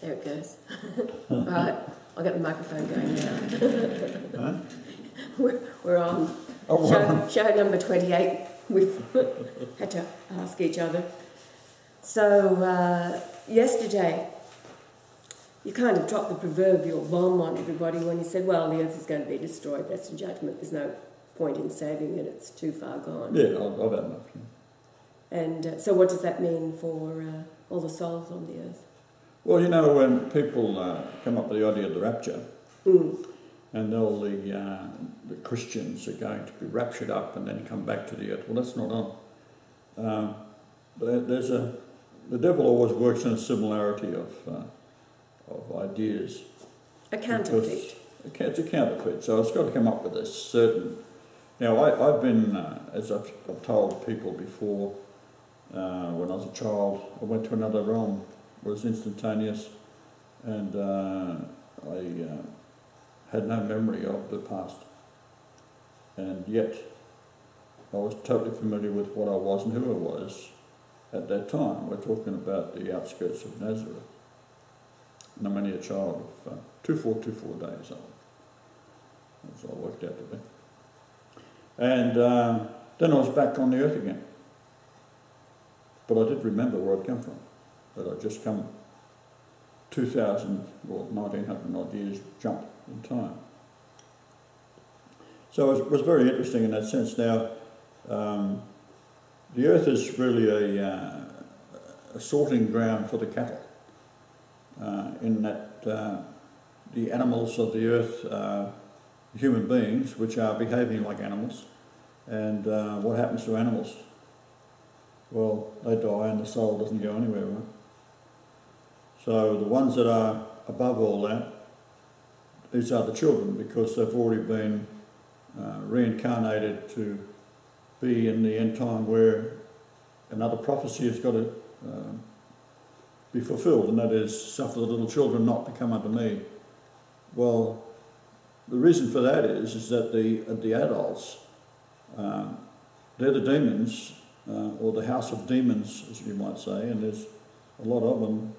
There it goes. Right, I'll get the microphone going now. We're on show number 28. We've had to ask each other. So, yesterday, you kind of dropped the proverbial bomb on everybody when you said, well, the earth is going to be destroyed, that's the judgment, there's no point in saving it, it's too far gone. Yeah, I've had enough. Yeah. And so what does that mean for all the souls on the earth? Well, you know, when people come up with the idea of the rapture, and all the Christians are going to be raptured up and then come back to the earth, well, that's not on. The devil always works in a similarity of ideas. A counterfeit. It's a counterfeit, so it's got to come up with a certain... Now, I've been, as I've told people before, when I was a child, I went to another realm. It was instantaneous, and I had no memory of the past. And yet, I was totally familiar with what I was and who I was at that time. We're talking about the outskirts of Nazareth. And I'm only a child of 24 days old. That's all I worked out to be. And then I was back on the earth again. But I did remember where I'd come from. That I'd just come 1900 odd years jump in time. So it was very interesting in that sense. Now, the earth is really a sorting ground for the cattle. In that the animals of the earth are human beings which are behaving like animals. And what happens to animals? Well, they die and the soul doesn't go anywhere, right? So the ones that are above all that, these are the children, because they've already been reincarnated to be in the end time where another prophecy has got to be fulfilled, and that is, suffer the little children not to come unto me. Well, the reason for that is that the adults, they're the demons, or the house of demons, as you might say, and there's a lot of them.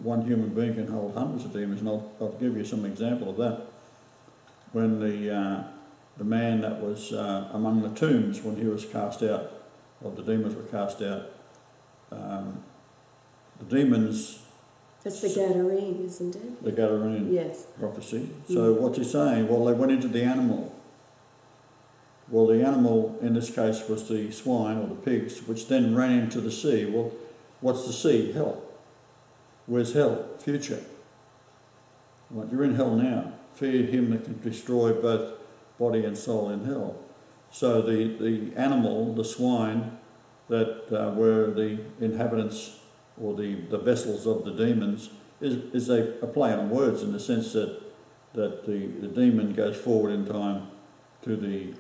One human being can hold hundreds of demons, and I'll give you some example of that. When the man that was among the tombs, when he was cast out, or the demons were cast out, the demons... That's the Gadarene, isn't it? The Gadarene yes. prophecy. So what's he saying? Well, they went into the animal. Well, the animal in this case was the swine or the pigs, which then ran into the sea. Well, what's the sea? Hell. Where's hell? Future. Right, you're in hell now. Fear him that can destroy both body and soul in hell. So the animal, the swine, that were the inhabitants or the vessels of the demons, is a play on words, in the sense that the demon goes forward in time to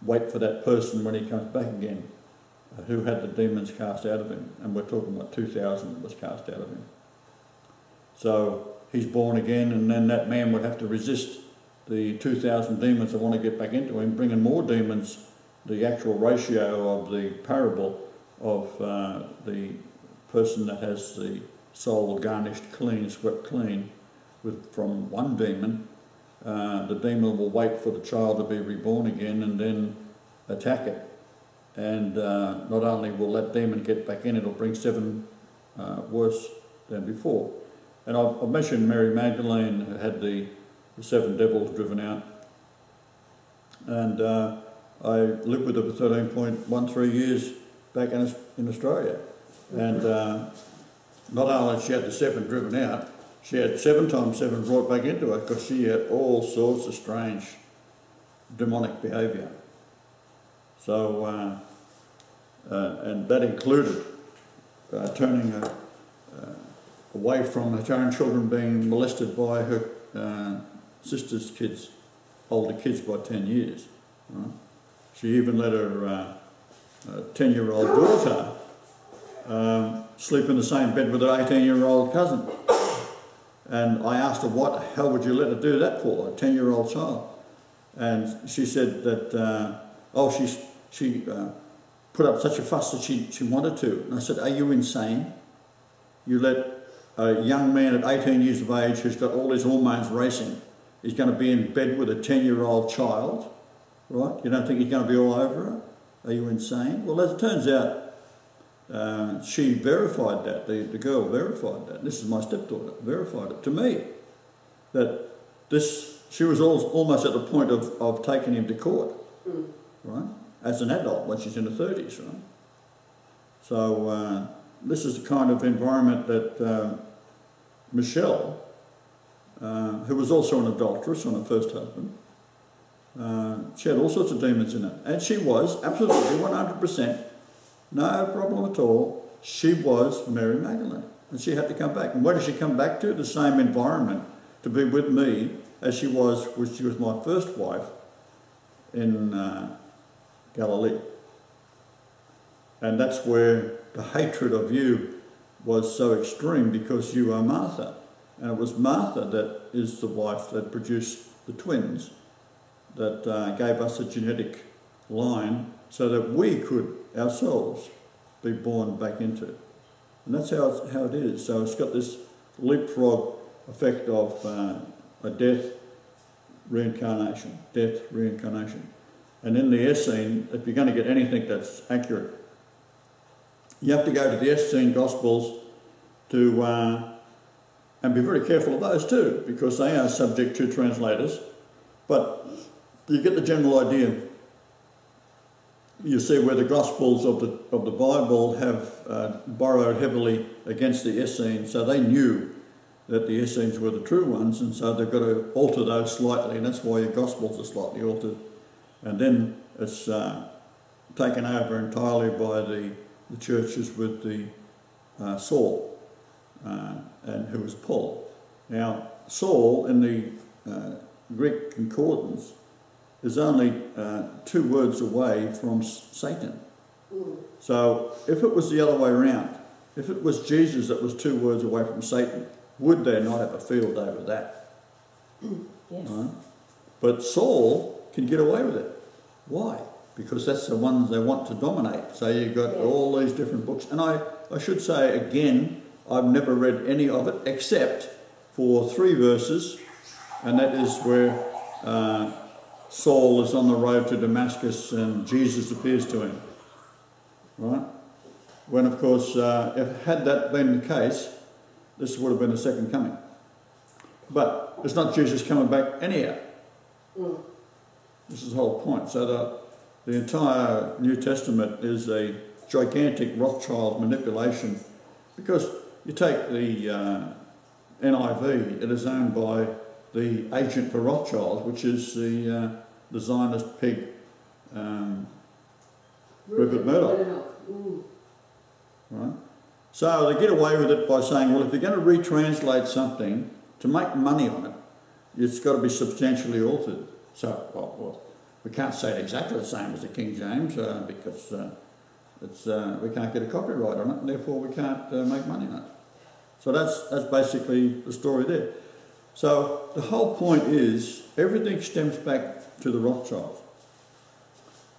wait for that person when he comes back again, who had the demons cast out of him. And we're talking about 2,000 was cast out of him. So he's born again, and then that man would have to resist the 2,000 demons that want to get back into him, bringing more demons. The actual ratio of the parable of the person that has the soul garnished clean, swept clean from one demon, the demon will wait for the child to be reborn again and then attack it. And not only will that demon get back in, it'll bring 7 worse than before. And I've mentioned Mary Magdalene, who had the 7 devils driven out. And I lived with her for 13.13 years back in Australia. And not only she had the 7 driven out, she had 7 times 7 brought back into her, because she had all sorts of strange demonic behaviour. So, and that included turning her away from her own children being molested by her sister's kids, older kids by 10 years. Right? She even let her 10-year-old daughter sleep in the same bed with her 18-year-old cousin. And I asked her, what the hell would you let her do that for, a 10-year-old child? And she said that, she put up such a fuss that she wanted to. And I said, are you insane? You let a young man at 18 years of age who's got all his hormones racing is going to be in bed with a 10-year-old child, right? You don't think he's going to be all over her? Are you insane? Well, as it turns out, she verified that. The girl verified that. This is my stepdaughter, verified it to me. That she was almost at the point of taking him to court, right? As an adult when she's in her 30s, right? So this is the kind of environment that Michelle, who was also an adulteress on her first husband, she had all sorts of demons in her. And she was absolutely 100%, no problem at all, she was Mary Magdalene. And she had to come back. And where did she come back to? The same environment to be with me as she was when she was my first wife in Galilee. And that's where the hatred of you was so extreme, because you are Martha. And it was Martha that is the wife that produced the twins, that gave us a genetic line so that we could ourselves be born back into. And that's how it is. So it's got this leapfrog effect of a death, reincarnation, death, reincarnation. And in the Essene, if you're going to get anything that's accurate, you have to go to the Essene Gospels to, and be very careful of those too, because they are subject to translators. But you get the general idea. You see where the Gospels of the Bible have borrowed heavily against the Essenes, so they knew that the Essenes were the true ones, and so they've got to alter those slightly, and that's why your Gospels are slightly altered. And then it's taken over entirely by the churches with the Saul, and who was Paul. Now, Saul in the Greek concordance is only 2 words away from Satan. So if it was the other way around, if it was Jesus that was 2 words away from Satan, would they not have a field day with that? Yes. Right? But Saul can get away with it. Why? Because that's the ones they want to dominate. So you've got all these different books. And I should say again, I've never read any of it except for 3 verses, and that is where Saul is on the road to Damascus and Jesus appears to him. Right? When, of course, had that been the case, this would have been the second coming. But it's not Jesus coming back anyhow. This is the whole point. So the entire New Testament is a gigantic Rothschild manipulation, because you take the NIV, it is owned by the agent for Rothschild, which is the Zionist pig, Rupert Murdoch. Right? So they get away with it by saying, well, if you're going to retranslate something to make money on it, it's got to be substantially altered. So, well, we can't say it exactly the same as the King James because we can't get a copyright on it, and therefore we can't make money on it. So that's basically the story there. So the whole point is everything stems back to the Rothschilds.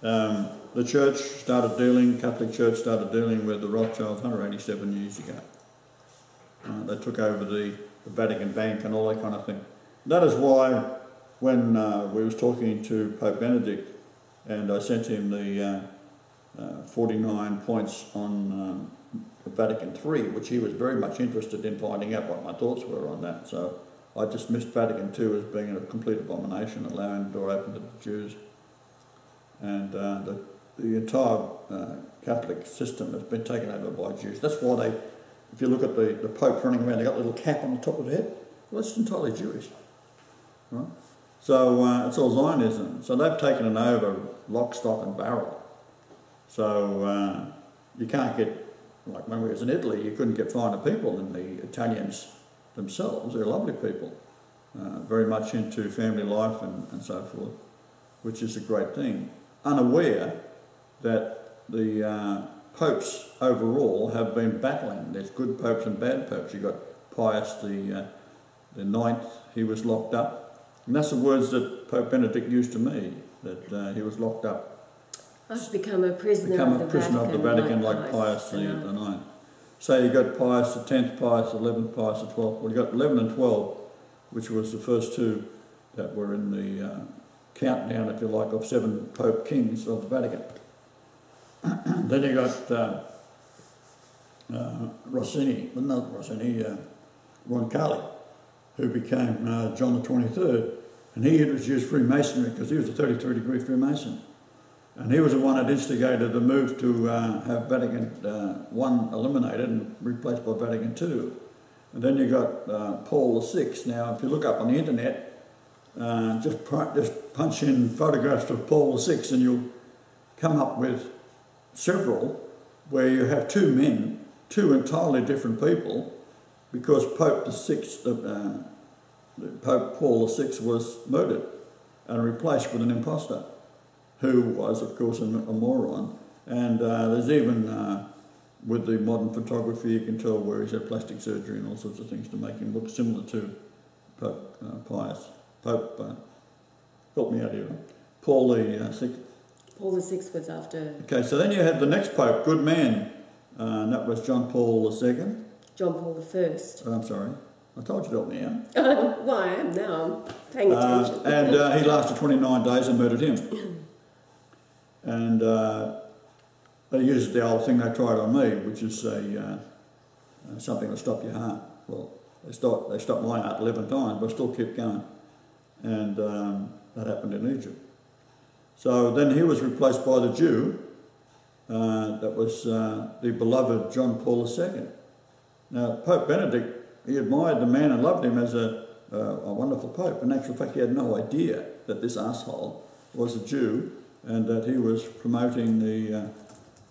The church started dealing, Catholic Church started dealing with the Rothschilds 187 years ago. They took over the Vatican Bank and all that kind of thing. That is why when we was talking to Pope Benedict, and I sent him the 49 points on Vatican III, which he was very much interested in finding out what my thoughts were on that. So I dismissed Vatican II as being a complete abomination, allowing the door open to the Jews. And the entire Catholic system has been taken over by Jews. That's why they, if you look at the Pope running around, they've got a little cap on the top of the head. Well, it's entirely Jewish. Right? So it's all Zionism. So they've taken it over lock, stock and barrel. So you can't get, like when we was in Italy, you couldn't get finer people than the Italians themselves. They're lovely people, very much into family life and so forth, which is a great thing. Unaware that the popes overall have been battling. There's good popes and bad popes. You've got Pius the Ninth, he was locked up. And that's the words that Pope Benedict used to me, that he was locked up. I've become a prisoner of the Vatican like Pius the Ninth. say you got Pius the 10th, Pius the 11th, Pius the 12th. Well, you got 11 and 12, which was the first two that were in the countdown, if you like, of 7 Pope Kings of the Vatican. Then you got Roncalli, who became John the 23rd, and he introduced Freemasonry because he was a 33-degree Freemason. And he was the one that instigated the move to have Vatican I eliminated and replaced by Vatican II. And then you got Paul VI. Now, if you look up on the internet, just punch in photographs of Paul VI and you'll come up with several where you have two men, two entirely different people, because Pope Paul VI was murdered and replaced with an imposter, who was, of course, a moron. And there's even, with the modern photography, you can tell where he's had plastic surgery and all sorts of things to make him look similar to Pope Pius. Help me out here. Paul VI. Paul VI was after... Okay, so then you had the next Pope, good man, and that was John Paul II. John Paul I. Oh, I'm sorry. I told you to help me out. Well, I am now. I'm paying attention. And he lasted 29 days and murdered him. And they used the old thing they tried on me, which is something to stop your heart. Well, they stopped my heart 11 times, but I still kept going. And that happened in Egypt. So then he was replaced by the Jew, that was the beloved John Paul II. Now, Pope Benedict, he admired the man and loved him as a wonderful pope. In actual fact, he had no idea that this asshole was a Jew and that he was promoting the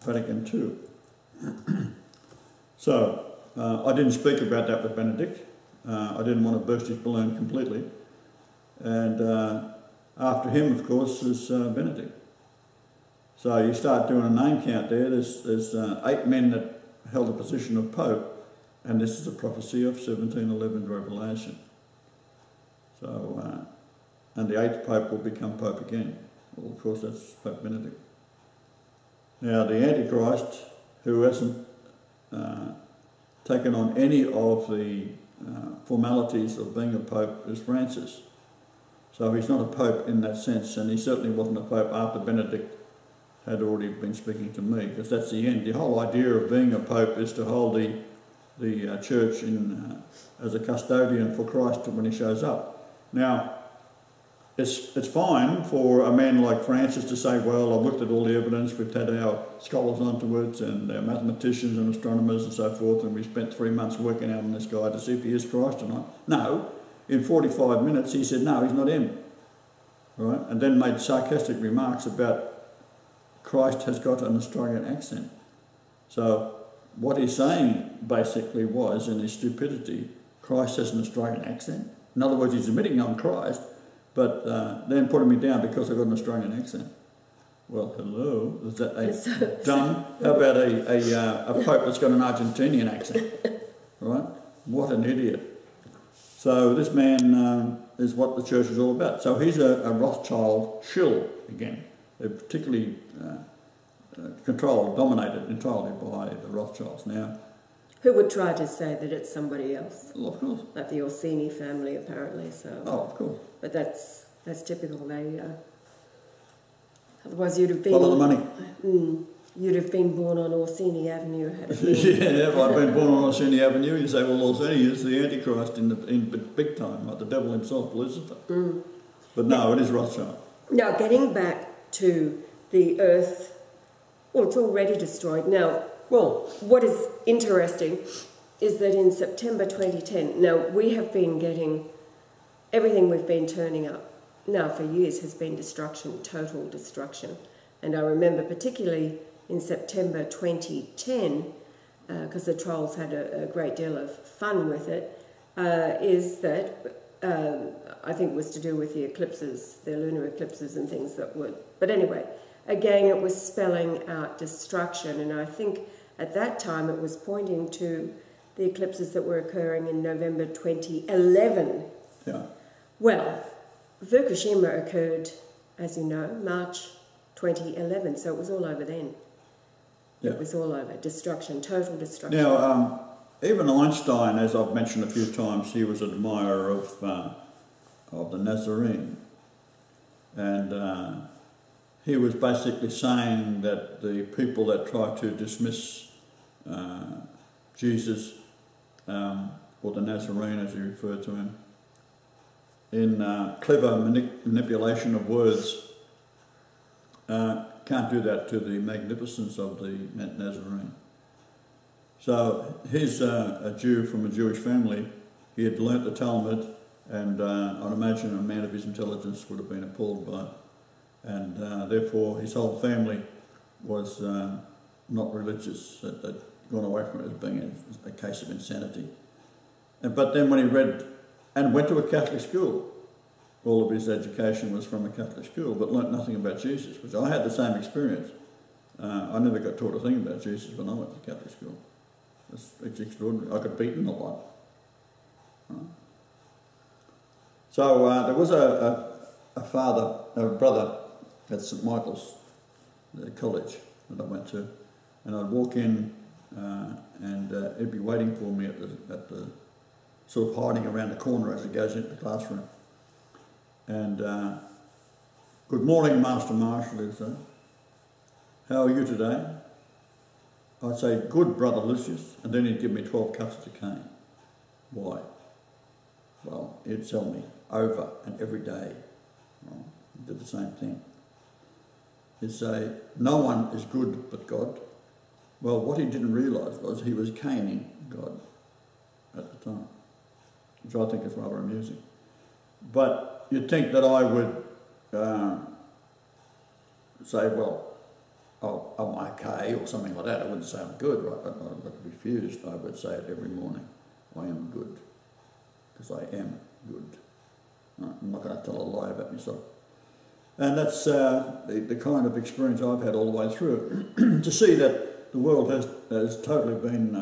Vatican II. So, I didn't speak about that with Benedict. I didn't want to burst his balloon completely. And after him, of course, is Benedict. So you start doing a name count there. There's 8 men that held the position of Pope, and this is a prophecy of 1711 Revelation. So, and the 8th Pope will become Pope again. Well, of course, that's Pope Benedict. Now, the Antichrist, who hasn't taken on any of the formalities of being a Pope, is Francis. So he's not a Pope in that sense, and he certainly wasn't a Pope after Benedict had already been speaking to me, because that's the end. The whole idea of being a Pope is to hold the Church in as a custodian for Christ when he shows up. Now, it's fine for a man like Francis to say, well, I've looked at all the evidence, we've had our scholars onto it, and our mathematicians and astronomers and so forth, and we spent 3 months working out on this guy to see if he is Christ or not. No, in 45 minutes he said, no, he's not him. Right? And then made sarcastic remarks about Christ has got an Australian accent. So what he's saying basically was, in his stupidity, Christ has an Australian accent. In other words, he's admitting I'm Christ, but then putting me down because I've got an Australian accent. Well, hello, is that dumb? How about a Pope that's got an Argentinian accent? Right? What an idiot. So this man is what the church is all about. So he's a Rothschild shill again. They're particularly controlled, dominated entirely by the Rothschilds. Now, who would try to say that it's somebody else? Well, of course. Like the Orsini family, apparently. So. Oh, of course. But that's typical. They otherwise you'd have been follow the money. You'd have been born on Orsini Avenue. Had it been. Yeah, if I'd been born on Orsini Avenue, you say, well, Orsini is the Antichrist in big time, like the devil himself, Lucifer. But no, it is Rothschild. Now, getting back to the Earth, well, it's already destroyed. Now, well, what is interesting is that in September 2010, now we have been getting, everything we've been turning up now for years has been destruction, total destruction. And I remember particularly in September 2010, because the trolls had a great deal of fun with it, is that I think it was to do with the eclipses, the lunar eclipses and things that would. But anyway, again, it was spelling out destruction, and I think at that time it was pointing to the eclipses that were occurring in November 2011. Yeah. Well, Fukushima occurred, as you know, March 2011, so it was all over then. Yeah. It was all over. Destruction, total destruction. Now, even Einstein, as I've mentioned a few times, he was an admirer of the Nazarene. And he was basically saying that the people that try to dismiss Jesus, or the Nazarene as he referred to him, in clever manipulation of words, can't do that to the magnificence of the Nazarene. So he's a Jew from a Jewish family. He had learnt the Talmud, and I'd imagine a man of his intelligence would have been appalled by it. And therefore his whole family was not religious. They'd gone away from it as being a case of insanity. But then when he read and went to a Catholic school, all of his education was from a Catholic school, but learnt nothing about Jesus, which I had the same experience. I never got taught a thing about Jesus when I went to Catholic school. It's extraordinary. I got beaten a lot. So there was a brother at St Michael's College that I went to, and I'd walk in and he'd be waiting for me at the sort of hiding around the corner as he goes into the classroom. And good morning, Master Marshall, he'd say. How are you today? I'd say, good, Brother Lucius, and then he'd give me 12 cuffs of cane. Why? Well, he'd tell me over and every day. Well, he did the same thing. He'd say, no one is good but God. Well, what he didn't realise was he was caning God at the time, which I think is rather amusing. But you'd think that I would say, well, oh, I'm okay, or something like that. I wouldn't say I'm good, right? I refused. I would say it every morning. I am good, because I am good. I'm not going to tell a lie about myself. And that's the kind of experience I've had all the way through. To see that the world has totally been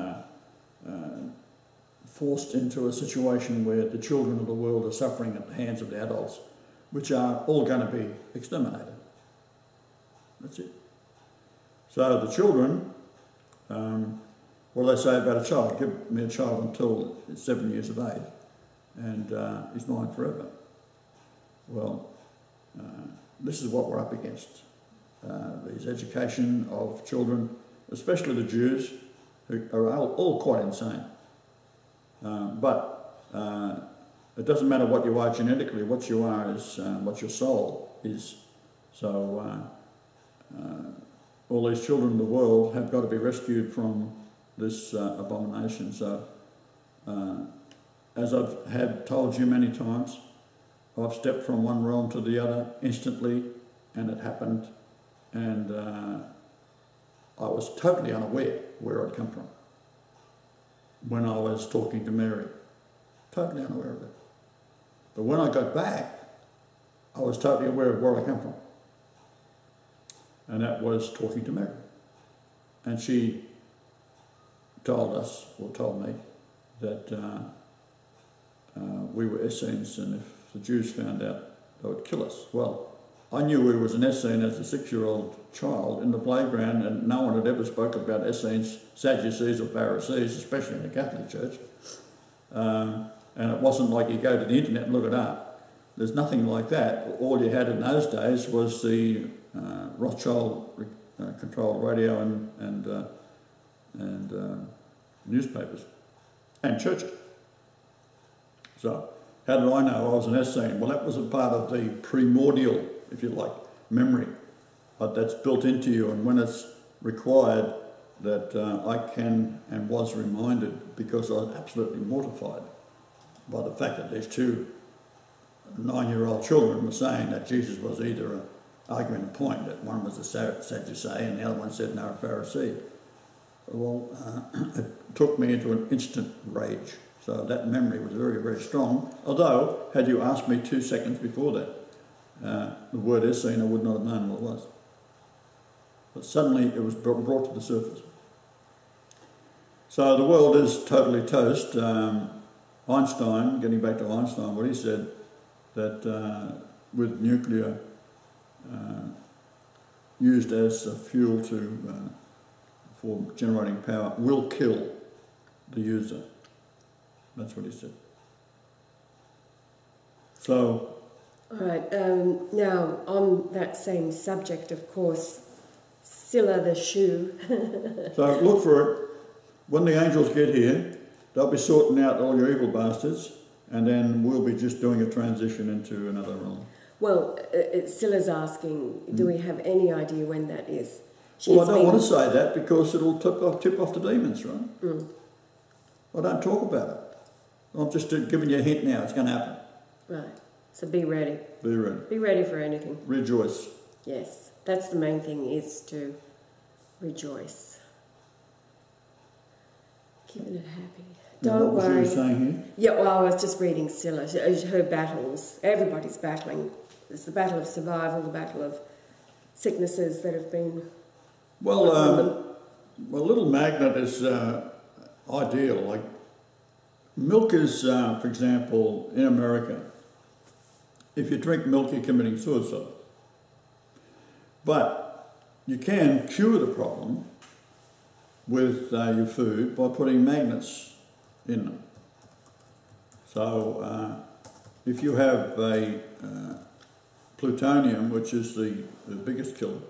forced into a situation where the children of the world are suffering at the hands of the adults, which are all going to be exterminated. That's it. So the children, what do they say about a child? Give me a child until it's 7 years of age, and he's mine forever. Well, this is what we're up against. This education of children, especially the Jews, who are all quite insane. But it doesn't matter what you are genetically. What you are is what your soul is. So all these children in the world have got to be rescued from this abomination. So as I've told you many times, I've stepped from one realm to the other instantly, and it happened, and I was totally unaware where I'd come from when I was talking to Mary. Totally unaware of it. But when I got back, I was totally aware of where I come from. And that was talking to Mary. And she told us, or told me, that we were Essenes, and if the Jews found out, they would kill us. Well, I knew we was an Essene as a 6-year-old child in the playground, and no one had ever spoke about Essenes, Sadducees or Pharisees, especially in the Catholic Church. And it wasn't like you go to the internet and look it up. There's nothing like that. All you had in those days was the Rothschild controlled radio and newspapers and churches. So how did I know I was an Essene? Well, that was a part of the primordial, if you like, memory. But that's built into you, and when it's required, that I can and was reminded, because I was absolutely mortified by the fact that these two 9-year-old children were saying that Jesus was either arguing a point, that one was a Sadducee and the other one said no, a Pharisee. Well, it took me into an instant rage. So that memory was very, very strong. Although, had you asked me 2 seconds before that, the word Essene, I would not have known what it was. But suddenly it was brought to the surface. So the world is totally toast. Einstein, getting back to Einstein, what he said, that with nuclear used as a fuel for generating power will kill the user. That's what he said. So... All right, now on that same subject, of course, Scylla the shoe. So look for it. When the angels get here, they'll be sorting out all your evil bastards, and then we'll be just doing a transition into another realm. Well, Scylla's asking, do we have any idea when that is? Well, I don't want to say that because it'll tip off the demons, right? Mm. I don't talk about it. I'm just giving you a hint now. It's going to happen. Right. So be ready. Be ready. Be ready for anything. Rejoice. Yes. That's the main thing, is to rejoice. Keeping it happy. Don't worry. What was you saying here? Yeah, well, I was just reading Scylla. Her battles. Everybody's battling. It's the battle of survival, the battle of sicknesses that have been... Well, a little magnet is ideal. Like milk is, for example, in America, if you drink milk, you're committing suicide. But you can cure the problem with your food by putting magnets in them. So if you have a plutonium, which is the biggest killer,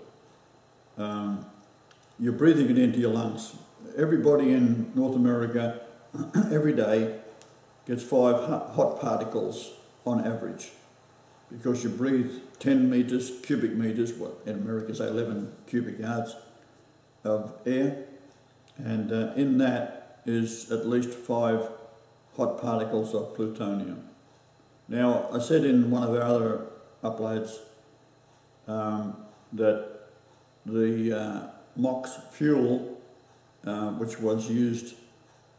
you're breathing it into your lungs. Everybody in North America every day gets 5 hot particles on average, because you breathe 10 metres, cubic metres, what in America say 11 cubic yards of air, and in that is at least 5 hot particles of plutonium. Now, I said in one of our other uploads that the MOX fuel, which was used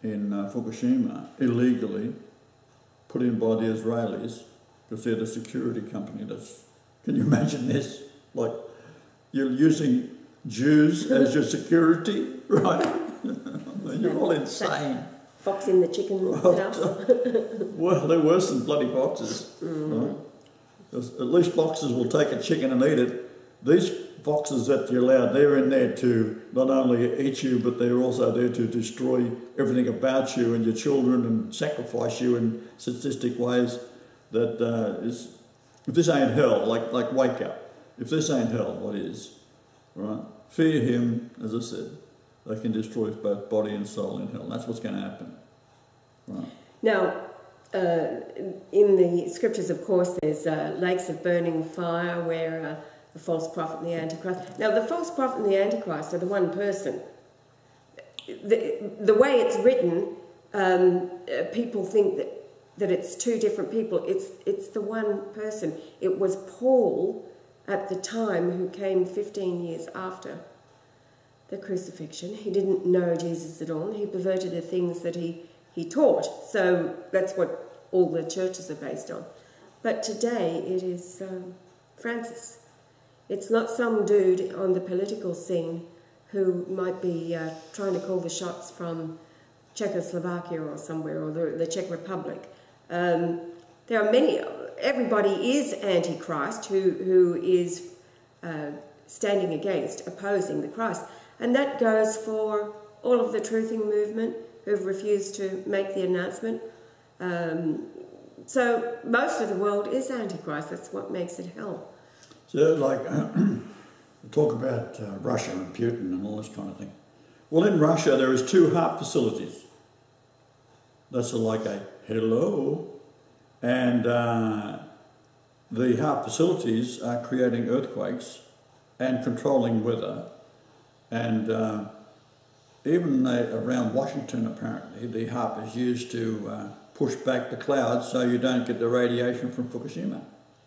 in Fukushima illegally, put in by the Israelis, because they're the security company that's... Can you imagine this? Like, you're using Jews as your security, right? You're all insane. Fox in the chicken house. Well, they're worse than bloody foxes. Right? At least foxes will take a chicken and eat it. These foxes that you're allowed, they're in there to not only eat you, but they're also there to destroy everything about you and your children and sacrifice you in sadistic ways. That is, if this ain't hell, like wake up. If this ain't hell, what is? Right? Fear him, as I said. They can destroy both body and soul in hell. And that's what's going to happen. Right. Now, in the scriptures, of course, there's lakes of burning fire where the false prophet and the Antichrist. Now, the false prophet and the Antichrist are the one person. The way it's written, people think that it's two different people. It's the one person. It was Paul at the time who came 15 years after the crucifixion. He didn't know Jesus at all. He perverted the things that he taught. So that's what all the churches are based on. But today it is Francis. It's not some dude on the political scene who might be trying to call the shots from Czechoslovakia or somewhere, or the Czech Republic. There are many. Everybody is Antichrist who is standing against, opposing the Christ. And that goes for all of the truthing movement who've refused to make the announcement. So most of the world is Antichrist. That's what makes it hell. So, like, talk about Russia and Putin and all this kind of thing. Well, in Russia, there is 2 HAARP facilities. That's like a hello. And the HAARP facilities are creating earthquakes and controlling weather. And even around Washington, apparently, the HAARP is used to push back the clouds so you don't get the radiation from Fukushima.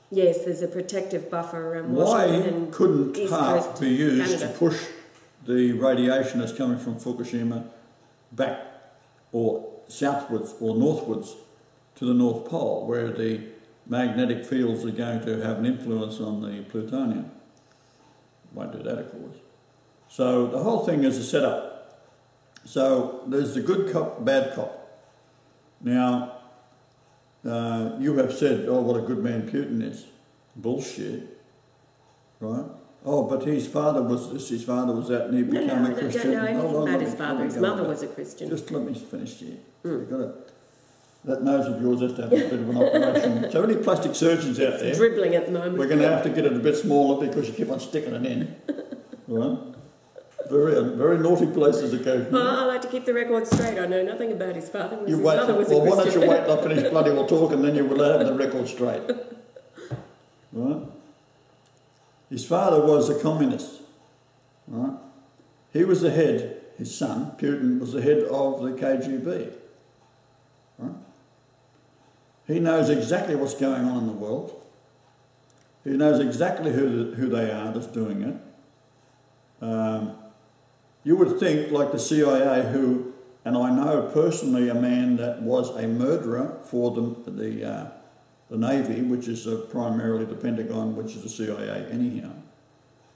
Yes, there's a protective buffer around Washington. Why couldn't HAARP be used to push the radiation that's coming from Fukushima back or southwards or northwards to the North Pole, where the magnetic fields are going to have an influence on the plutonium? Won't do that, of course. So the whole thing is a setup. So there's the good cop, bad cop. Now, you have said, oh, what a good man Putin is. Bullshit, right? Oh, but his father was this, his father was that, and he became a Christian. I don't know anything about his father. His mother was a Christian. Just let me finish here. You've got that nose of yours has to have a bit of an operation. So any plastic surgeons out there, dribbling at the moment. We're going to have to get it a bit smaller because you keep on sticking it in. Right? Very naughty places occasionally. Well, I like to keep the record straight. I know nothing about his father. His mother was a Christian. Well, why don't you wait till I finish bloody well talk and then you will have the record straight. Right? His father was a communist. Right? He was the head, his son, Putin, was the head of the KGB. Right? He knows exactly what's going on in the world. He knows exactly who they are that's doing it. You would think, like the CIA, and I know personally a man that was a murderer for the Navy, which is primarily the Pentagon, which is the CIA anyhow.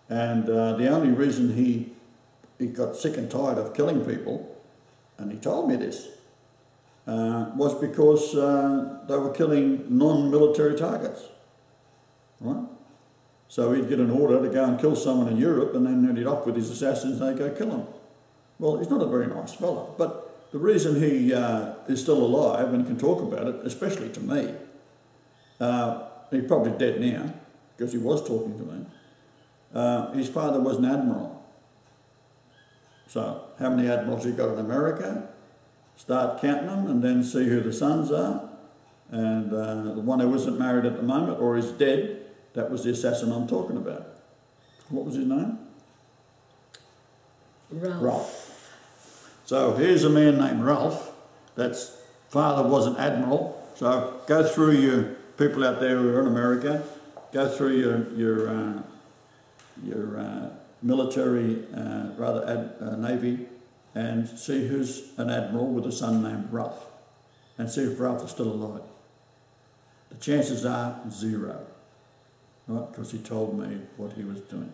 And the only reason he got sick and tired of killing people, and he told me this, was because they were killing non-military targets. Right? So he'd get an order to go and kill someone in Europe, and then he'd off with his assassins and they'd go kill him. Well, he's not a very nice fellow, but the reason he is still alive and can talk about it, especially to me, he's probably dead now, because he was talking to me, his father was an admiral. So how many admirals you got in America? Start counting them and then see who the sons are. And the one who isn't married at the moment or is dead, that was the assassin I'm talking about. What was his name? Ralph. So here's a man named Ralph. That's father was an admiral. So go through your people out there who are in America. Go through your military, Navy, and see who's an admiral with a son named Ralph, and see if Ralph is still alive. The chances are 0. Right, because he told me what he was doing.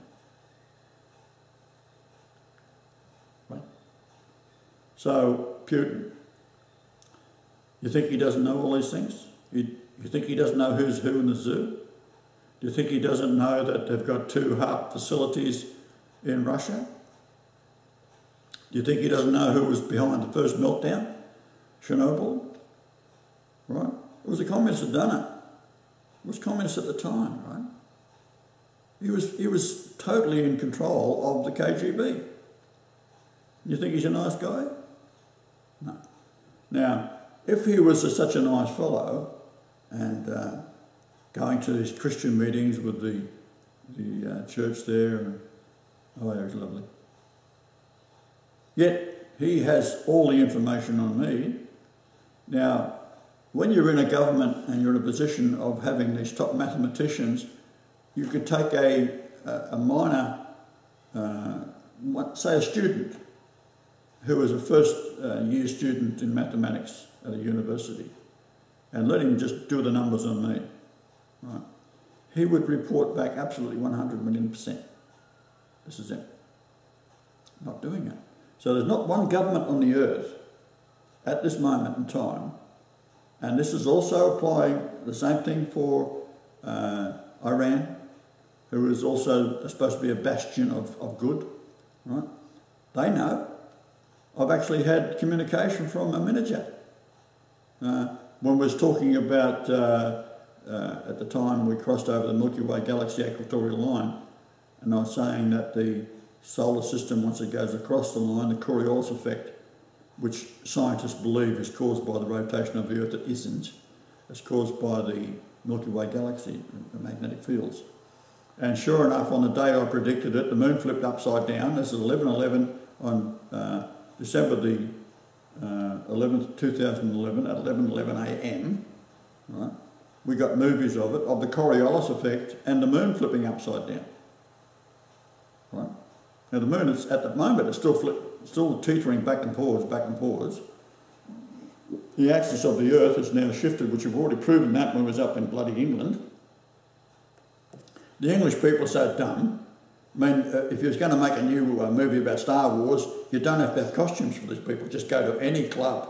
Right? So, Putin, you think he doesn't know all these things? You think he doesn't know who's who in the zoo? Do you think he doesn't know that they've got 2 HAARP facilities in Russia? Do you think he doesn't know who was behind the first meltdown? Chernobyl? Right? It was the communists that done it. It was communists at the time, right? He was totally in control of the KGB. You think he's a nice guy? No. Now, if he was such a nice fellow and going to these Christian meetings with the church there, oh, it was lovely. Yet he has all the information on me. Now, when you're in a government and you're in a position of having these top mathematicians, you could take a minor, say a student who was a first year student in mathematics at a university, and let him just do the numbers on me. Right? He would report back absolutely 100,000,000%. This is it. Not doing it. So there's not one government on the earth at this moment in time, and this is also applying the same thing for Iran, who is also supposed to be a bastion of good, right? They know. I've actually had communication from Ahmadinejad. When we was talking about, at the time we crossed over the Milky Way galaxy equatorial line, and I was saying that the solar system, once it goes across the line, the Coriolis effect, which scientists believe is caused by the rotation of the Earth, it isn't. It's caused by the Milky Way galaxy, the magnetic fields. And sure enough, on the day I predicted it, the moon flipped upside down. This is 11/11 on December the 11th, 2011 at 11:11 a.m. Right? We got movies of it, of the Coriolis effect and the moon flipping upside down. Right? Now the moon is, at the moment, it's still teetering back and forwards. The axis of the Earth has now shifted, which we've already proven that when we was up in bloody England. The English people are so dumb. I mean, if you was going to make a new movie about Star Wars, you don't have to have costumes for these people. Just go to any club,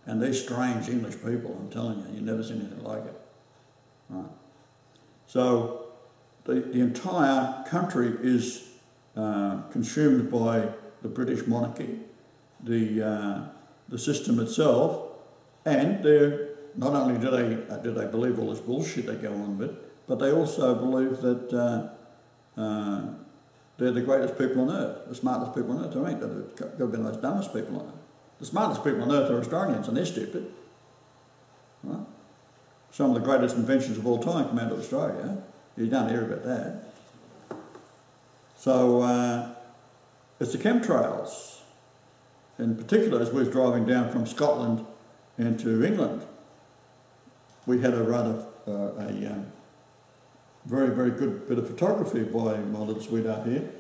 and these strange English people, I'm telling you, you've never seen anything like it. Right. So the entire country is consumed by the British monarchy, the system itself, and not only do they believe all this bullshit they go on with, but they also believe that they're the greatest people on earth, the smartest people on earth. They ain't got to be the most dumbest people on earth. The smartest people on earth are Australians, and they're stupid. Right? Some of the greatest inventions of all time come out of Australia. You don't hear about that. So it's the chemtrails. In particular, as we was driving down from Scotland into England, we had a rather very, very good bit of photography by my little sweetheart here,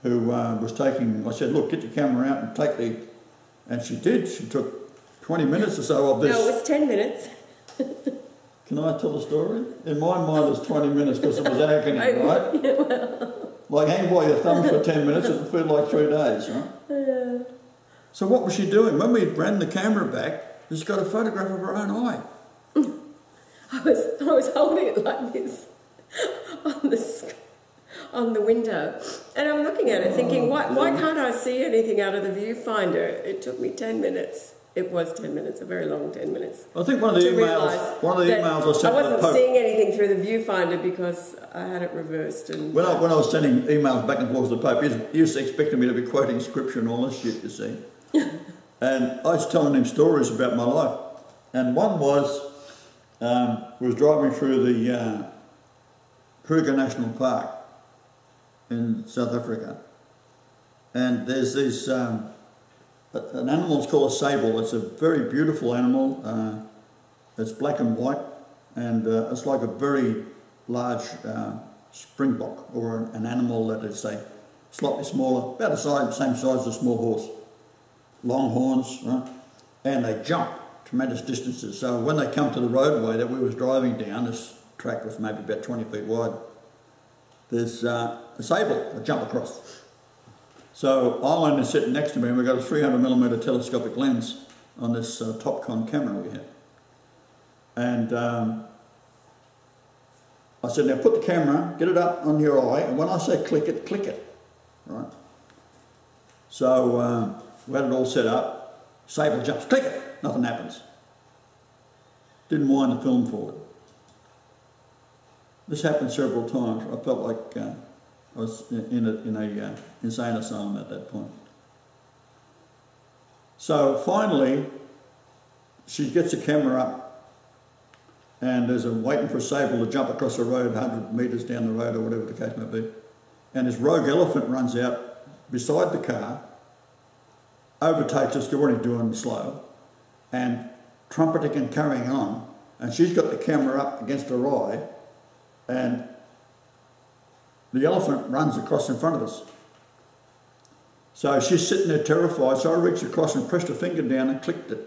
who was taking, I said, look, get your camera out and take the, and she did. She took 20 minutes or so of this. No, it was 10 minutes. Can I tell the story? In my mind, it was 20 minutes because it was agony, right? Yeah, well. Like hang by your thumb for 10 minutes, it would feel like 3 days, right? Yeah. So what was she doing? When we ran the camera back, she's got a photograph of her own eye. I was holding it like this on the window, and I'm looking at it thinking, why can't I see anything out of the viewfinder? It took me 10 minutes. It was 10 minutes, a very long 10 minutes. I think one of the emails I sent I wasn't to the Pope, seeing anything through the viewfinder because I had it reversed. And when I was sending emails back and forth to the Pope, he was expecting me to be quoting scripture and all this shit, you see. And I was telling him stories about my life. And one was, we was driving through the Kruger National Park in South Africa. And there's this, an animal that's called a sable. It's a very beautiful animal. It's black and white, and it's like a very large springbok, or an animal that is, say, slightly smaller, about the same size as a small horse. Long horns, right? And they jump tremendous distances. So when they come to the roadway that we was driving down, this track was maybe about 20 feet wide, there's a sable, a jump across. So Ireland is sitting next to me, and we've got a 300mm telescopic lens on this Topcon camera we had. And I said, now put the camera, get it up on your eye, and when I say click it, right? So we had it all set up, sable jumps, click it, nothing happens. Didn't wind the film forward. This happened several times. I felt like I was in a insane asylum at that point. So finally, she gets the camera up, and there's waiting for a sable to jump across the road 100 metres down the road or whatever the case may be. And this rogue elephant runs out beside the car, overtakes us, we're already doing slow, and trumpeting and carrying on. And she's got the camera up against her eye, and the elephant runs across in front of us. So she's sitting there terrified, so I reached across and pressed her finger down and clicked it.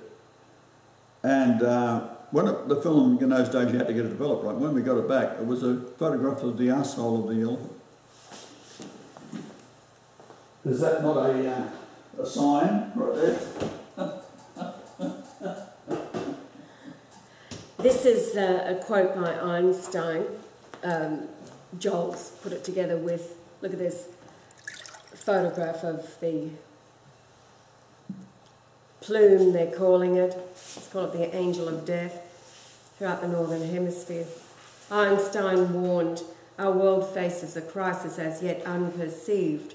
And when the film, in those days you had to get it developed, right? When we got it back, it was a photograph of the arsehole of the elephant. Is that not a sign right there? this is a quote by Einstein. Joel's put it together with, look at this photograph of the plume, they're calling it. It's called the angel of death throughout the northern hemisphere. Einstein warned, our world faces a crisis as yet unperceived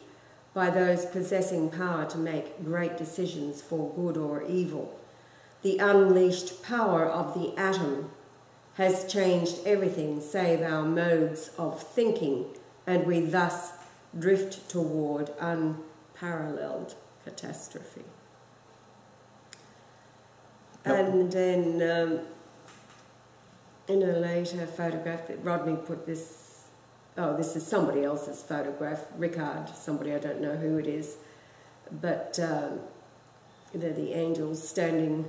by those possessing power to make great decisions for good or evil. The unleashed power of the atom has changed everything save our modes of thinking, and we thus drift toward unparalleled catastrophe. Yep. And then in a later photograph that Rodney put this, this is somebody else's photograph, Rickard, somebody, I don't know who it is, but they're the angels standing,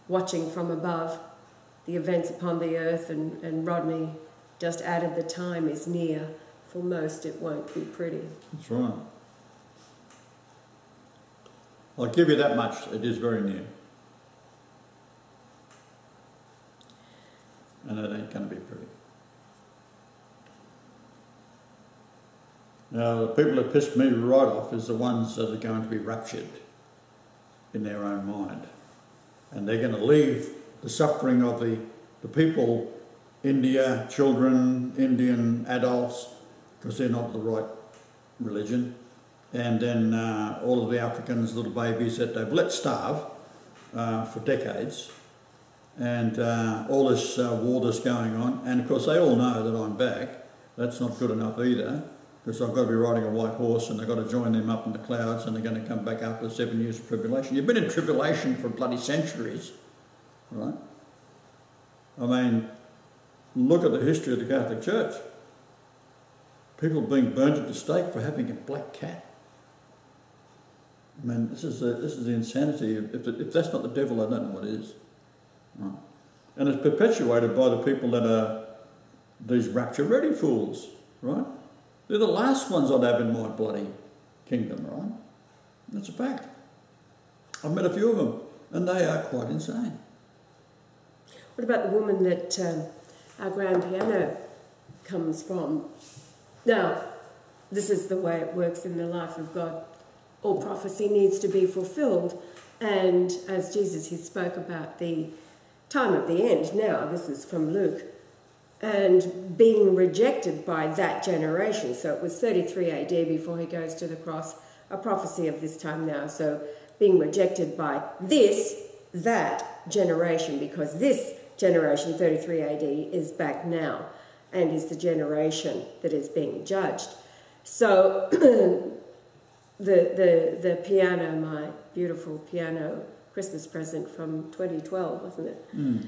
watching from above the events upon the earth, and Rodney just added the time is near. For most it won't be pretty. That's right. I'll give you that much, it is very near. And it ain't going to be pretty. Now, the people that piss me right off is the ones that are going to be raptured in their own mind. And they're going to leave the suffering of the people, India, children, Indian adults, because they're not the right religion. And then all of the Africans, little babies that they've let starve for decades. And all this war that's going on. And of course they all know that I'm back. That's not good enough either, because I've got to be riding a white horse and I've got to join them up in the clouds and they're going to come back after 7 years of tribulation. You've been in tribulation for bloody centuries, right? I mean, look at the history of the Catholic Church. People being burnt at the stake for having a black cat. I mean, this is the insanity. If that's not the devil, I don't know what is. Right? And it's perpetuated by the people that are these rapture-ready fools, right? They're the last ones I'd have in my bloody kingdom, right? That's a fact. I've met a few of them, and they are quite insane. What about the woman that our grand piano comes from? Now, this is the way it works in the life of God. All prophecy needs to be fulfilled, and as Jesus, he spoke about the time of the end. Now, this is from Luke. And being rejected by that generation. So it was 33 AD before he goes to the cross, a prophecy of this time now. So being rejected by that generation, because this generation, 33 AD, is back now and is the generation that is being judged. So the piano, my beautiful piano Christmas present from 2012, wasn't it? Mm.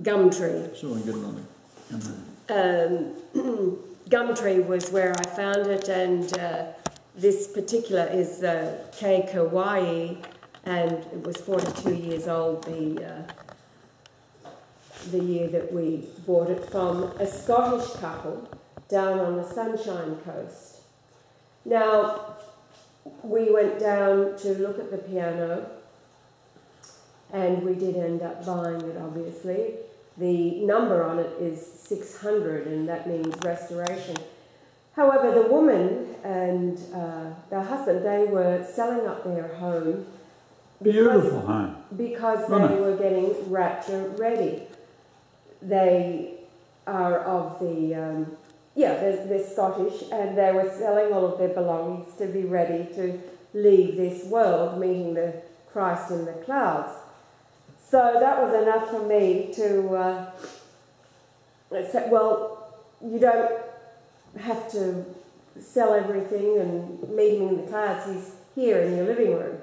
Gumtree. So I get it on it. Gumtree was where I found it, and this particular is Kei Kauai, and it was 42 years old the year that we bought it, from a Scottish couple down on the Sunshine Coast. Now, we went down to look at the piano, and we did end up buying it, obviously. The number on it is 600, and that means restoration. However, the woman and their husband, they were selling up their home. Beautiful home. Because they were getting rapture ready. They are of the, they're Scottish, and they were selling all of their belongings to be ready to leave this world, meeting the Christ in the clouds. So that was enough for me to say, well, you don't have to sell everything and meet him in the clouds. He's here in your living room.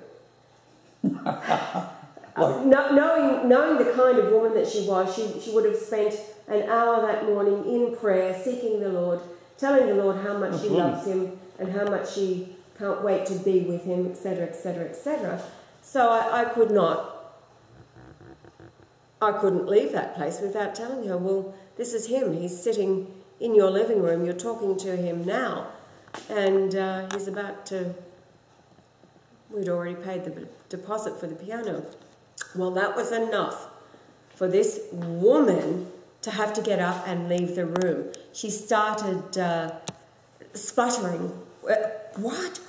Knowing the kind of woman that she was, she would have spent an hour that morning in prayer, seeking the Lord, telling the Lord how much she loves him and how much she can't wait to be with him, etc., etc., etc. So I couldn't leave that place without telling her, well, this is him. He's sitting in your living room. You're talking to him now. And he's about to... We'd already paid the deposit for the piano. Well, that was enough for this woman to have to get up and leave the room. She started sputtering. What?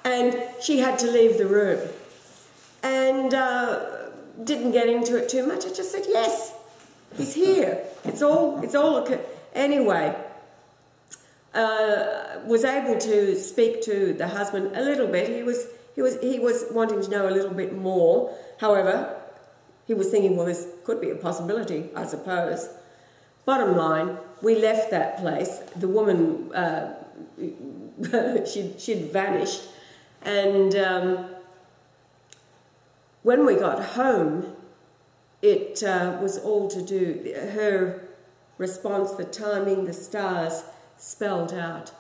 And she had to leave the room. And didn't get into it too much. I just said, yes, he's here. It's all okay. Anyway, was able to speak to the husband a little bit. He was wanting to know a little bit more. However, he was thinking, well, this could be a possibility, I suppose. Bottom line, we left that place. The woman, she'd vanished. And when we got home, it was all to do, her response, the timing, the stars spelled out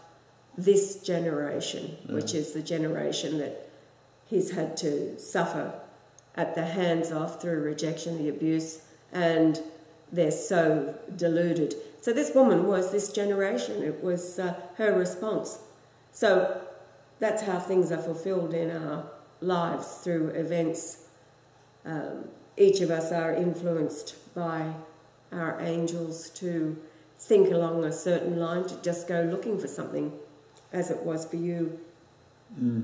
this generation, which is the generation that he's had to suffer at the hands of through rejection, the abuse, and they're so deluded. So this woman was this generation. It was her response. So that's how things are fulfilled in our lives, through events. Each of us are influenced by our angels to think along a certain line, to just go looking for something, as it was for you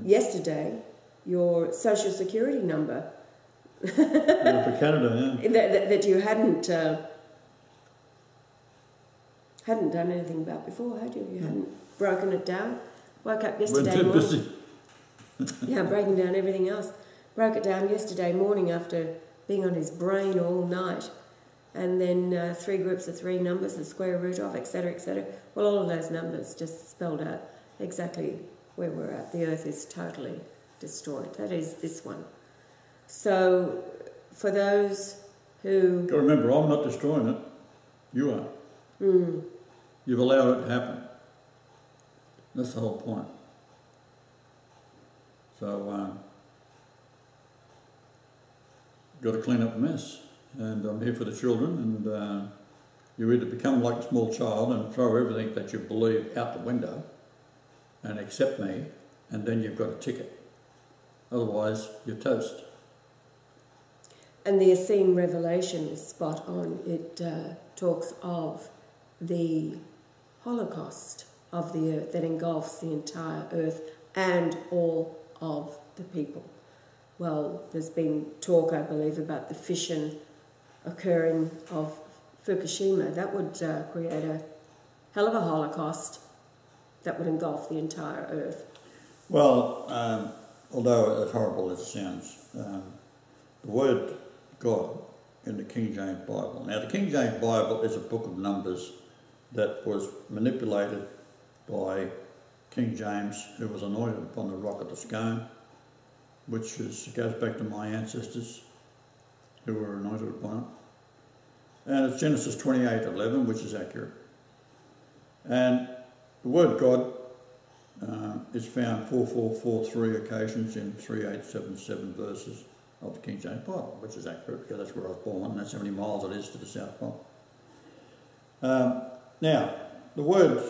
yesterday, your social security number. Yeah, for Canada, yeah. That you hadn't done anything about before, had you? You hadn't broken it down. Woke up yesterday We're too morning. busy. Yeah, breaking down everything else. Broke it down yesterday morning after being on his brain all night. And then 3 groups of 3 numbers, the square root of, etc., etc. Well, all of those numbers just spelled out exactly where we're at. The earth is totally destroyed. That is this one. So, for those who... Got to remember, I'm not destroying it. You are. You've allowed it to happen. That's the whole point. So, got to clean up the mess. And I'm here for the children, and you either become like a small child and throw everything that you believe out the window and accept me, and then you've got a ticket. Otherwise, you're toast. And the Essene Revelation is spot on. It talks of the Holocaust of the earth that engulfs the entire earth and all of the people. Well, there's been talk, I believe, about the fission occurring of Fukushima. That would create a hell of a Holocaust that would engulf the entire earth. Well, although as horrible as it sounds, the word God in the King James Bible. Now, the King James Bible is a book of numbers that was manipulated by King James, who was anointed upon the rock of the Scone, which goes back to my ancestors who were anointed upon it. And it's Genesis 28:11, which is accurate. And the word God is found 4,443 occasions in 3,877 verses of the King James Bible, which is accurate because that's where I was born, and that's how many miles it is to the South Pole. Now, the word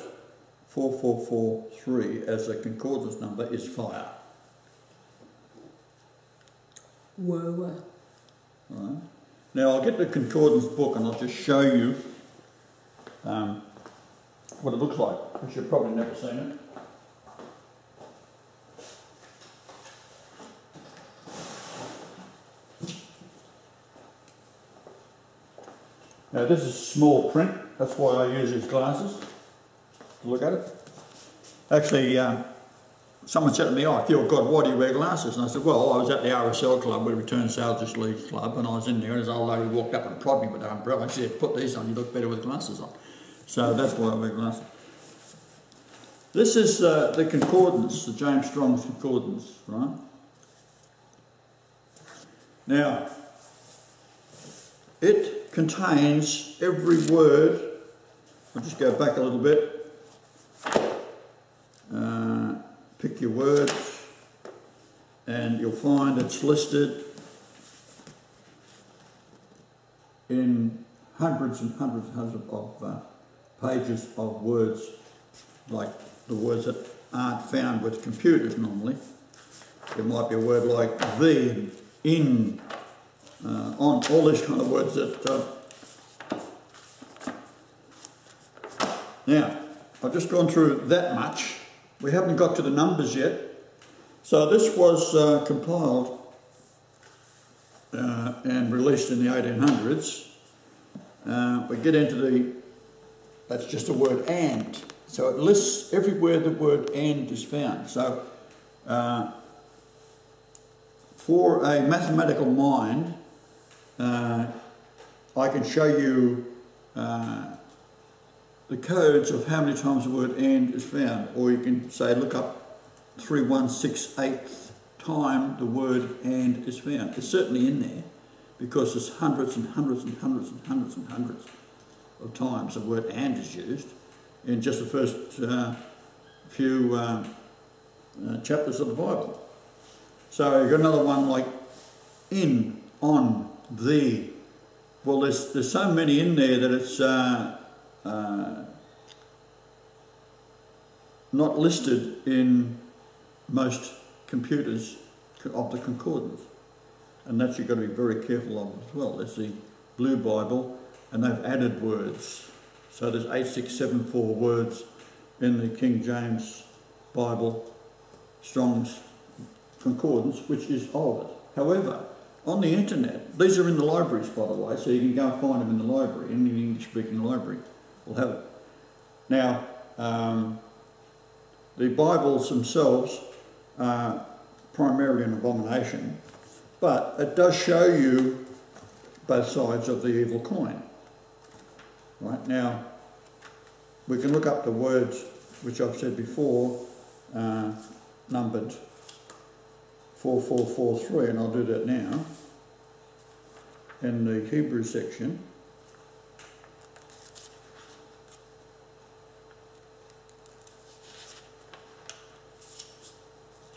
4443 as a concordance number is fire. Whoa. Right. Now, I'll get the concordance book and I'll just show you what it looks like, because you've probably never seen it. Now, this is small print. That's why I use these glasses to look at it. Actually, someone said to me, "Oh, I feel God, why do you wear glasses?" And I said, well, I was at the RSL Club, we Return Salvage League Club, and I was in there, and this old lady walked up and prodded me with her umbrella, and she said, "Put these on, you look better with glasses on." So that's why I wear glasses. This is the concordance, the James Strong's concordance, right? Now, it contains every word. I'll just go back a little bit. Pick your words, and you'll find it's listed in hundreds and hundreds and hundreds of pages of words, like the words that aren't found with computers normally. There might be a word like the, in, on, all these kind of words that... Now, I've just gone through that much. We haven't got to the numbers yet. So this was compiled and released in the 1800s. We get into the, that's just the word and. So it lists everywhere the word and is found. So for a mathematical mind, I can show you the codes of how many times the word and is found, or you can say look up 3,168th time the word and is found. It's certainly in there because there's hundreds and hundreds and hundreds and hundreds and hundreds of times the word and is used in just the first few chapters of the Bible. So you've got another one like in, on, the. Well, there's so many in there that it's not listed in most computers of the concordance, and that you've got to be very careful of as well. There's the Blue Bible, and they've added words. So there's 8674 words in the King James Bible, Strong's Concordance, which is of it. However, on the internet, these are in the libraries, by the way, so you can go and find them in the library, in the English-speaking library will have it. Now, the Bibles themselves are primarily an abomination, but it does show you both sides of the evil coin. Right, now, we can look up the words which I've said before, numbered 4443, and I'll do that now, in the Hebrew section.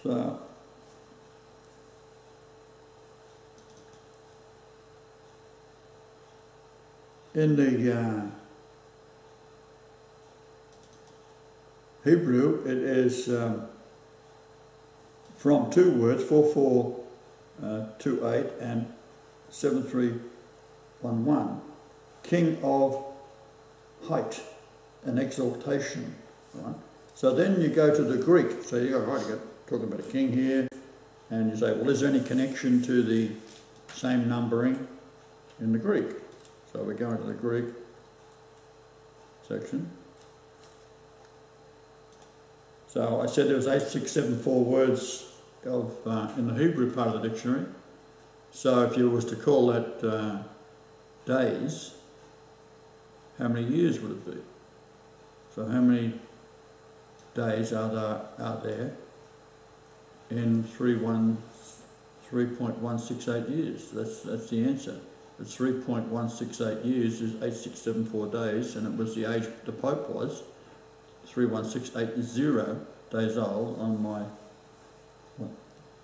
So, in the Hebrew, it is from two words, 4428 and 7311, king of height and exaltation. Right? So then you go to the Greek. So you go, right, you're talking about a king here, and you say, well, is there any connection to the same numbering in the Greek? So we go into the Greek section. So I said there was 8674 words of in the Hebrew part of the dictionary. So if you was to call that days, how many years would it be? So how many days are there in 3.168 years? That's the answer. It's 3.168 years is 8674 days, and it was the age the Pope was 31680 days old on my. What?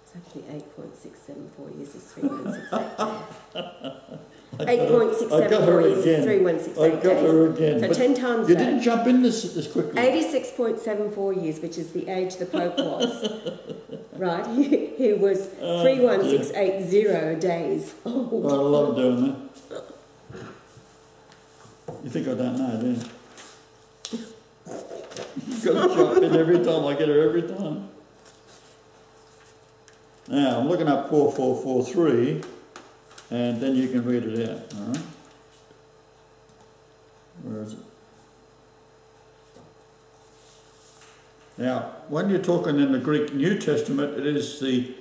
It's actually 8.674 years is 3168 days. 8.674 years is 3168 I got her again. So 10 times you that. didn't jump in this quickly. 86.74 years, which is the age the Pope was. Right? He was 31680 days old. I love doing that. You think I don't know, don't you? You've got to jump in every time. I get her every time. Now, I'm looking up 4443, and then you can read it out. All right? Where is it? Now, when you're talking in the Greek New Testament, it is the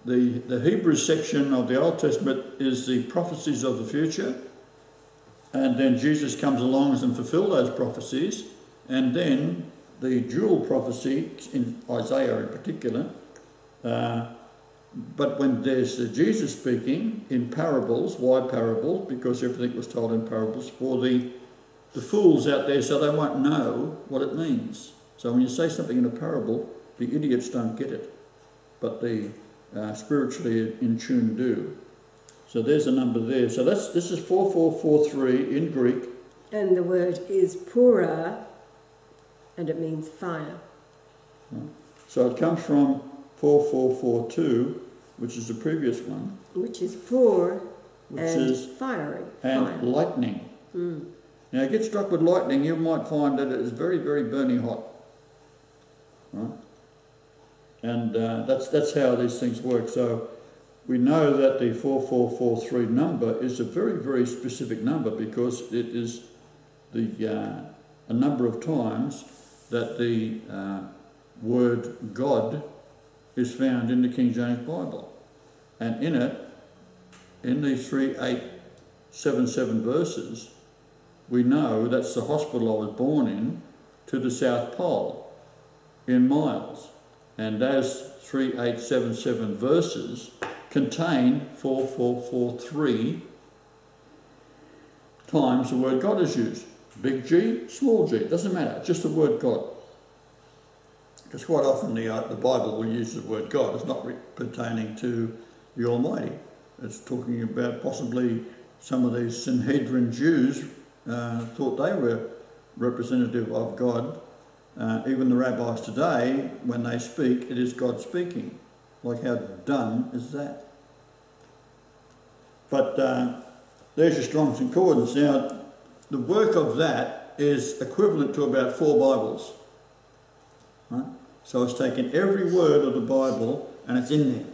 Hebrew section of the Old Testament is the prophecies of the future, and then Jesus comes along and fulfills those prophecies, and then the dual prophecy in Isaiah in particular. But when there's Jesus speaking in parables, why parables? Because everything was told in parables for the fools out there, so they won't know what it means. So when you say something in a parable, the idiots don't get it, but the spiritually in tune do. So there's a number there. So this is 4443 in Greek. And the word is pura, and it means fire. So it comes from 4442, which is the previous one. Which is pur, which and is fiery. And fire. lightning. Mm. Now, get struck with lightning, you might find that it is very, very burning hot. Right? And that's how these things work. So we know that the 4443 number is a very, very specific number because it is a number of times that the word God is found in the King James Bible. And in it, in these 3877 verses, we know that's the hospital I was born in to the South Pole in miles. And those 3877 verses contain 4443 times the word God is used. Big G, small g, it doesn't matter, just the word God. Because quite often the Bible will use the word God. It's not pertaining to the Almighty. It's talking about possibly some of these Sanhedrin Jews thought they were representative of God. Even the rabbis today, when they speak, it is God speaking. Like how dumb is that? But there's your Strong's Concordance. Now, the work of that is equivalent to about 4 Bibles. Right? So it's taken every word of the Bible and it's in there.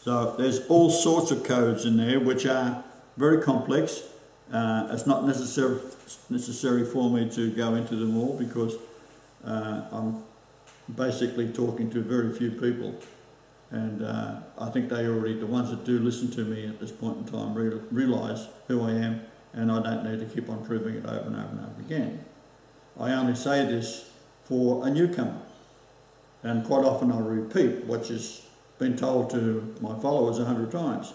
So there's all sorts of codes in there which are very complex. It's not necessary for me to go into them all because I'm basically talking to very few people, and I think they already, the ones that do listen to me at this point in time, realise who I am, and I don't need to keep on proving it over and over and over again. I only say this for a newcomer, and quite often I repeat what has been told to my followers 100 times,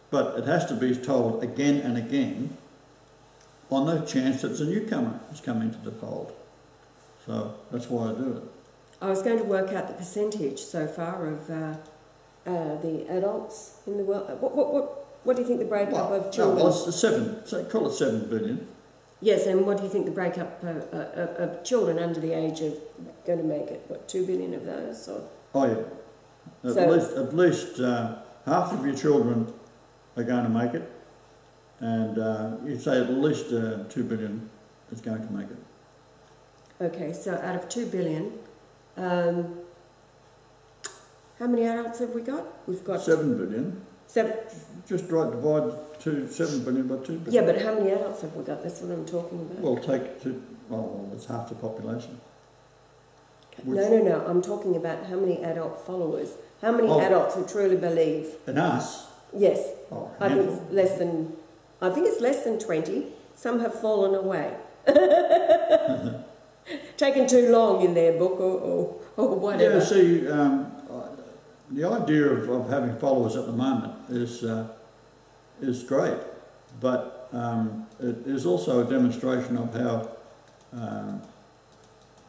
but it has to be told again and again on the chance that a newcomer has come into the fold. So that's why I do it. I was going to work out the percentage so far of the adults in the world. What do you think the breakup of children? Well, it's 7. So call it 7 billion. Yes, and what do you think the breakup of children under the age of going to make it? What, 2 billion of those? Or? Oh yeah, at least half of your children are going to make it, and you'd say at least 2 billion is going to make it. Okay, so out of 2 billion, how many adults have we got? We've got 7 billion. 7. Just divide 7 billion by 2 billion. Yeah, but how many adults have we got? That's what I'm talking about. Well, it's half the population. No. I'm talking about how many adult followers. How many adults who truly believe? And us? Yes. Oh, I think it's less than 20. Some have fallen away. Taken too long in their book or whatever. Yeah, see, the idea of having followers at the moment is great, but it is also a demonstration of how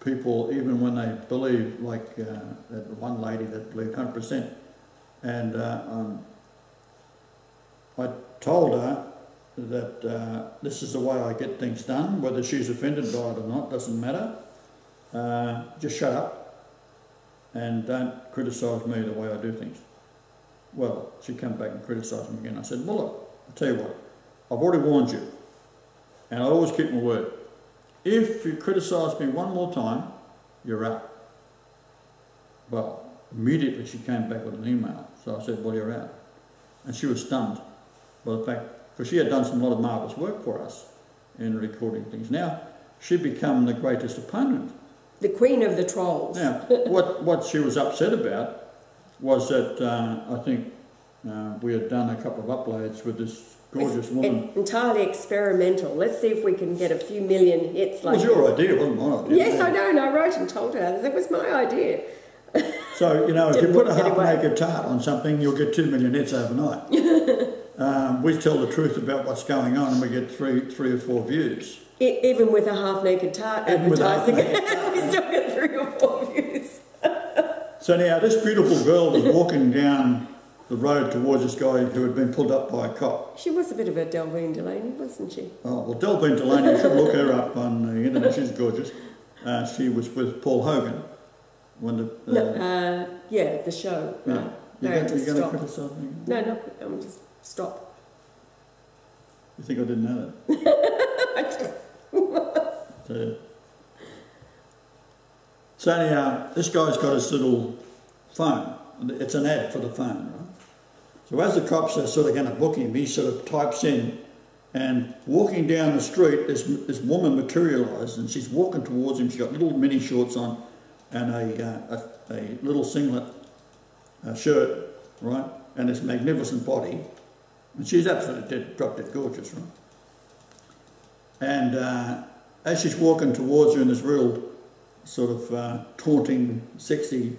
people, even when they believe, like that one lady that believed 100%, and I told her that this is the way I get things done, whether she's offended by it or not, doesn't matter. Just shut up and don't criticise me the way I do things. Well, she came back and criticised me again. I said, well look, I'll tell you what, I've already warned you, and I always keep my word. If you criticise me one more time, you're out. Well, immediately she came back with an email, so I said, well, you're out. And she was stunned by the fact, because she had done a lot of marvellous work for us in recording things. Now, she'd become the greatest opponent. The queen of the trolls. Now, what she was upset about was that I think we had done a couple of uploads with this gorgeous woman. Entirely experimental. Let's see if we can get a few million hits. Like it was your idea, wasn't my idea. Yes, I know, and I wrote and told her that was my idea. So, you know, if you put a half-naked tart on something, you'll get 2 million hits overnight. We tell the truth about what's going on and we get three or 4 views. Even with a half-naked tart advertising, we still get 3 or 4 views. So now this beautiful girl was walking down the road towards this guy who had been pulled up by a cop. She was a bit of a Delvine Delaney, wasn't she? Oh, well, Delvine Delaney, you should look her up on the internet, she's gorgeous. She was with Paul Hogan. Yeah, the show, right? You're going to criticise me? No, I'm just stop. You think I didn't know that? So anyhow, this guy's got his little phone. It's an ad for the phone, right? So as the cops are sort of going to book him, he sort of types in, and walking down the street, this woman materialised, and she's walking towards him. She's got little mini shorts on and a little singlet shirt, right? And this magnificent body. And she's absolutely drop dead gorgeous, right? And as she's walking towards her in this real sort of taunting, sexy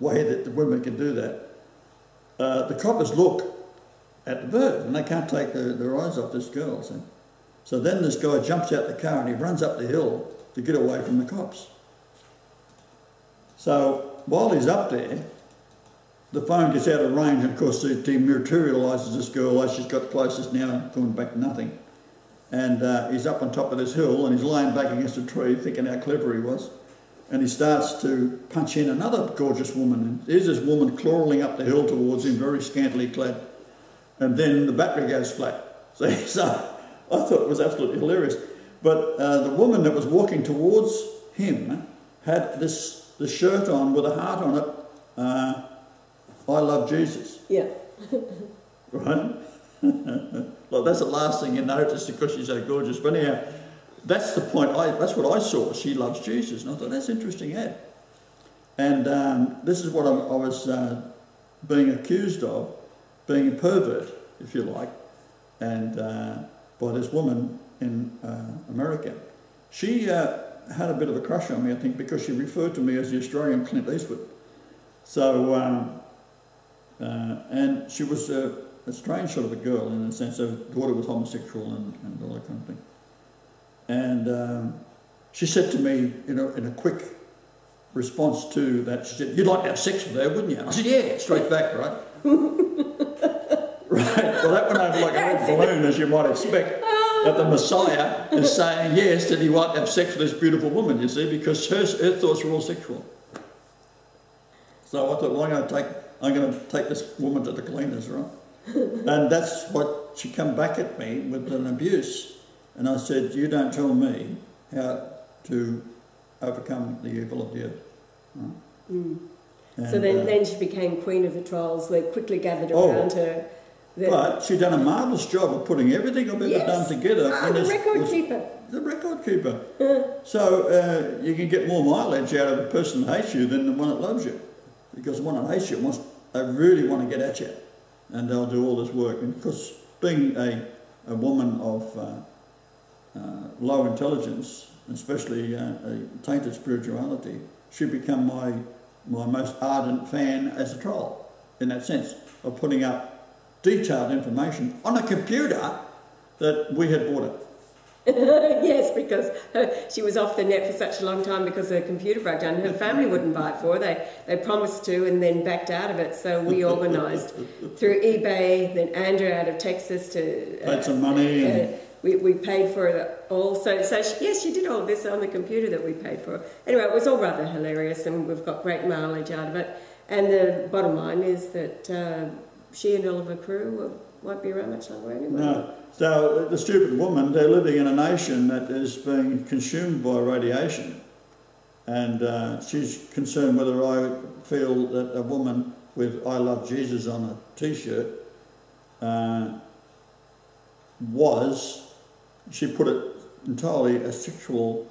way that the women can do that, the coppers look at the bird and they can't take their eyes off this girl. So then this guy jumps out the car and he runs up the hill to get away from the cops. So while he's up there, the phone gets out of range, and of course it dematerialises this girl as she's got closest now, going back to nothing. And he's up on top of this hill and he's lying back against a tree thinking how clever he was. And he starts to punch in another gorgeous woman. And there's this woman clawing up the hill towards him, very scantily clad. And then the battery goes flat. See, so I thought it was absolutely hilarious. But the woman that was walking towards him had this shirt on with a heart on it, I love Jesus. Yeah. Right? Like, that's the last thing you notice because she's so gorgeous. But anyhow, that's the point. That's what I saw. She loves Jesus. And I thought, that's interesting ad. And this is what I was being accused of, being a pervert, if you like, and by this woman in America. She had a bit of a crush on me, I think, because she referred to me as the Australian Clint Eastwood. So, and she was a strange sort of a girl in the sense her daughter was homosexual and all that kind of thing. And she said to me, in a quick response to that, she said, "You'd like to have sex with her, wouldn't you?" And I said, "Yeah," straight back, right? Right. Well, that went over like a red balloon, as you might expect. That the Messiah is saying yes, that he won't have sex with this beautiful woman, you see, because her thoughts were all sexual. So I thought, well, I'm going to take this woman to the cleaners, right? And that's what she come back at me with, an abuse. And I said, "You don't tell me how to overcome the evil of the earth." Right? Mm. So then she became queen of the trolls. They quickly gathered around her. But she'd done a marvellous job of putting everything I've ever done together. The record keeper. The record keeper. So you can get more mileage out of a person that hates you than the one that loves you. Because the one that hates you they really want to get at you. And they'll do all this work. And because being a woman of low intelligence, especially a tainted spirituality, she'd become my most ardent fan as a troll, in that sense, of putting up detailed information on a computer that we had bought her. Yes, because she was off the net for such a long time because her computer broke down. Her family wouldn't buy it for her. They promised to and then backed out of it. So we organised through eBay, then Andrew out of Texas to... paid some money. We paid for it all. So she did all this on the computer that we paid for. Anyway, it was all rather hilarious and we've got great mileage out of it. And the bottom line is that she and Oliver Crew won't be around much longer anyway. No. So the stupid woman, they're living in a nation that is being consumed by radiation. And she's concerned whether I feel that a woman with "I love Jesus" on a T-shirt she put it entirely a sexual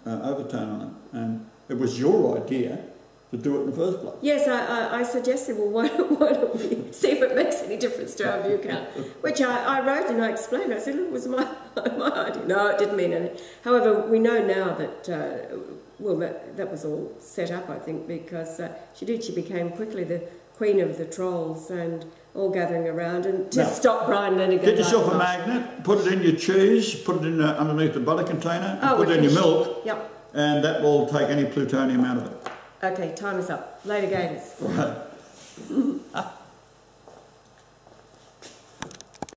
overtone on it. And it was your idea to do it in the first place. Yes, I suggested, well, why don't we see if it makes any difference to our view count, which I wrote and I explained. I said, look, it was my idea. No, it didn't mean anything. However, we know now that, that was all set up, I think, because she became quickly the queen of the trolls and all gathering around and to stop Brian Lennigan. Get yourself a magnet, put it in your cheese, put it in underneath the butter container, and put it in your milk, and that will take any plutonium out of it. Okay, time is up. Later, Gators. Right.